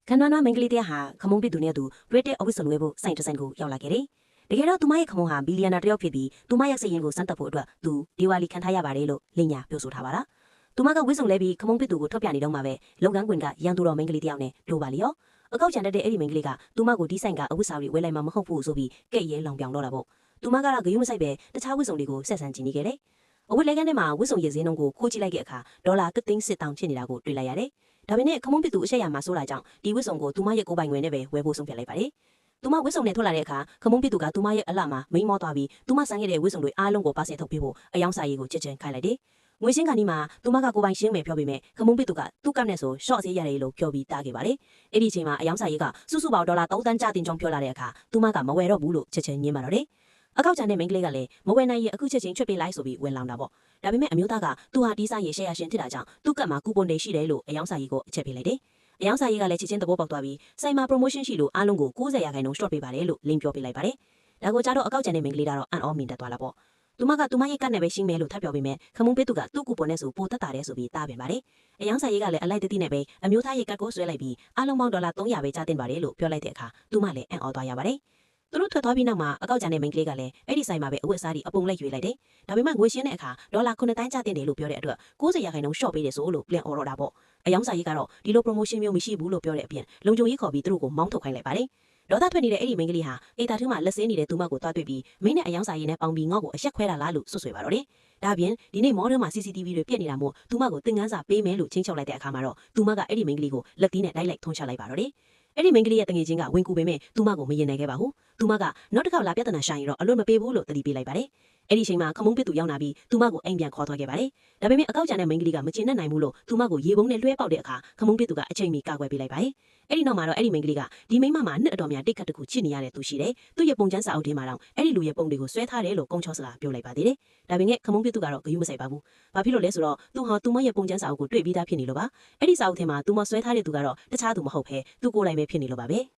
ခန္ဓာနာမင်္ဂလိတရားဟာခမုံပစ်သူနဲ့သူတွေ့တဲ့အဝိဇ္ဇလွဲဖို့စိုင်တဆိုင်ကိုရောက်လာခဲ့တယ်။တကယ်တော့သူမရဲ့ခမုံဟာဘီလီယံနာတယောက်ဖြစ်ပြီးသူမရဲ့စိတ်ရင်းကိုစမ်းသပ်ဖို့အတွက်သူဒီဝါလီခံထားရပါတယ်လို့လင်ညာပြောဆိုထားပါလား။သူမကဝိဇ္ဇုံလဲပြီးခမုံပစ်သူကိုထုတ်ပြနေတော့မှပဲလုပ်ငန်းခွင်ကရန်သူတော်မင်္ဂလိတရားနဲ့လိုပါလျော။အကောက်ချန်တဲ့အဲ့ဒီမင်္ဂလိကသူမကိုဒီဆိုင်ကအဝိဇ္ဇာတွေဝဲလိုက်မှမဟုတ်ဘူးဆိုပြီးကဲ့ရဲလောင်ပြောင်တော့တာပေါ့။သူမကတော့ဂယုမဆိုင်ပဲတခြားဝိဇ္ဇုံတွေကိုဆက်ဆံကြည့်နေခဲ့တယ်။အဝိလဲကန်းထဲမှာဝိဇ္ဇုံရည်စင်းနှုန်းကိုခိုးကြည့်လိုက်တဲ့အခါဒေါ်လာကသိန်းစစ်တောင်ဖြစ်နေတာကိုတွေ့လိုက်ရတယ်။ဒါပေမဲ့ခမုံပစ်သူအဆက်ရမှာဆိုတာကြောင့်ဒီဝိဇ္ဇုံကိုသူမရဲ့ကိုယ်ပိုင်ငွေနဲ့ပဲဝယ်ဖို့ဆုံးဖြတ်လိုက်ပါတယ်။သူမဝိဇ္ဇုံနဲ့ထွက်လာတဲ့အခါခမုံပစ်သူကသူမရဲ့အလှမှာမိန်မောသွားပြီးသူမဆန်းခဲ့တဲ့ဝိဇ္ဇုံတွေအားလုံးကိုပါစင်ထုတ်ပေးဖို့အယောင်စာရည်ကိုချက်ချင်းခိုင်းလိုက်တယ်။ငွေရှင်းကနီးမှာသူမကကိုယ်ပိုင်ရှင်းမယ်ပြောပေမဲ့ခမုံပစ်သူကသူ့ကပ်နဲ့ဆိုရှော့ဆေးရတယ်လို့ပြောပြီးတားခဲ့ပါတယ်။အဲ့ဒီအချိန်မှာအယောင်စာရည်ကစုစုပေါင်းဒေါ်လာ3သန်းကျတင်ကြောင်းပြောလာတဲ့အခါသူမကမဝယ်တော့ဘူးလို့ချက်ချင်းညင်းပါတော့တယ်။အကောက်ချန်တဲ့မိန်းကလေးကလည်းမဝယ်နိုင်ရင်အခုချက်ချင်းချွတ်ပေးလိုက်ဆိုပြီးဝင်လောင်တာပေါ့။ဒါပေမဲ့အမျိုးသားကသူဟာဒီဆိုင်ရဲ့ရှယ်ယာရှင်ဖြစ်တာကြောင့်သူ့ကပ်မှာကူပွန်တွေရှိတယ်လို့အယောင်စာရည်ကိုအချက်ပေးလိုက်တယ်။အယောင်စာရည်ကလည်းချက်ချင်းသဘောပေါက်သွားပြီးဆိုင်မှာ promotion ရှိလို့အားလုံးကို90% short ပေးပါတယ်လို့လင်းပြောပေးလိုက်ပါတယ်။ဒါကိုကြတော့အကောက်ချန်တဲ့မိန်းကလေးကတော့အန်အောမင်တက်သွားလာပေါ့။သူမကသူမရဲ့ကပ်နဲ့ပဲရှင်းမယ်လို့ထပ်ပြောပေးမယ်ခမုံပေးသူကသူ့ကူပွန်နဲ့ဆိုပိုတက်တာတယ်ဆိုပြီးတားပြန်ပါတယ်။အယောင်စာရည်ကလည်းအလိုက်တတိနဲ့ပဲအမျိုးသားရဲ့ကပ်ကိုဆွဲလိုက်ပြီးအားလုံးပေါင်းဒေါ်လာ300ပဲကျတင်ပါတယ်လို့ပြောလိုက်တဲ့အခါသူမလည်းအန်အောသွားရပါတယ်။သူတို့ထွက်သွားပြီးနောက်မှာအကောက်ချန်တဲ့မိန်းကလေးကလည်းအဲ့ဒီဆိုင်မှာပဲအဝတ်အစားတွေအပုံလိုက်ရွေးလိုက်တယ်။ဒါပေမဲ့ငွေရှင်းတဲ့အခါဒေါ်လာ9တန်းကျတင်တယ်လို့ပြောတဲ့အတွက်90% short ပေးတယ်ဆိုလို့ပြန်អော်တော့တာပေါ့။အယောင်စာရေးကတော့ဒီလို promotion မျိုးမရှိဘူးလို့ပြောတဲ့အပြင်လုံခြုံရေးခေါ်ပြီးသူတို့ကိုမောင်းထုတ်ခိုင်းလိုက်ပါတယ်။ဒေါသထွက်နေတဲ့အဲ့ဒီမိန်းကလေးဟာအေတာထူးမှာလက်စင်းနေတဲ့သူမကိုတွားတွေ့ပြီးမင်းနဲ့အယောင်စာရေးနဲ့ပေါင်းပြီးငေါ့ကိုအရက်ခွဲတာလားလို့ဆွဆွဲပါတော့တယ်။ဒါပြင်ဒီနေ့မော်ဒယ်မှာ CCTV တွေပြက်နေတာမို့သူမကိုသင်ခန်းစာပေးမယ်လို့ချင်းချောက်လိုက်တဲ့အခါမှာတော့သူမကအဲ့ဒီမိန်းကလေးကိုလက်သီးနဲ့တိုက်လိုက်ထုံးချလိုက်ပါတော့တယ်။အဲ့ဒီမိန်းကလေးရဲ့တငယ်ချင်းကဝင်ကူပေမဲ့သူမကိုမရင်နိုင်ခဲ့ပါဘူး။သူမကနောက်တစ်ခါလာပြဿနာရှာရင်တော့အလွတ်မပေးဘူးလို့တတိပေးလိုက်ပါတယ်။အဲ့ဒီချိန်မှာခမုံပစ်သူရောက်လာပြီးသူမကိုအိမ်ပြန်ခေါ်သွားခဲ့ပါတယ်။ဒါပေမဲ့အကောက်ချန်တဲ့မိန်းကလေးကမချင်နဲ့နိုင်ဘူးလို့သူမကိုရေပုံးနဲ့လွှဲပေါက်တဲ့အခါခမုံပစ်သူကအချိန်မီကာကွယ်ပေးလိုက်ပါတယ်။အဲ့ဒီနောက်မှာတော့အဲ့ဒီမိန်းကလေးကဒီမိန်းမမှာနှစ်အတော်များတိတ်ခတ်တခုချစ်နေရတဲ့သူရှိတယ်။သူ့ရဲ့ပုံချမ်းစာအုပ်ထဲမှာတော့အဲ့ဒီလူရဲ့ပုံတွေကိုဆွဲထားတယ်လို့ကုန်းချောစကားပြောလိုက်ပါသေးတယ်။ဒါပေမဲ့ခမုံပစ်သူကတော့ဂယုမဆိုင်ပါဘူး။ဘာဖြစ်လို့လဲဆိုတော့သူဟာသူမရဲ့ပုံချမ်းစာအုပ်ကိုတွေ့ပြီးသားဖြစ်နေလို့ပါ။အဲ့ဒီစာအုပ်ထဲမှာသူမဆွဲထားတဲ့သူကတော့တခြားသူမဟုတ်ဘဲသူကိုယ်တိုင်ပဲဖြစ်နေလို့ပါပဲ။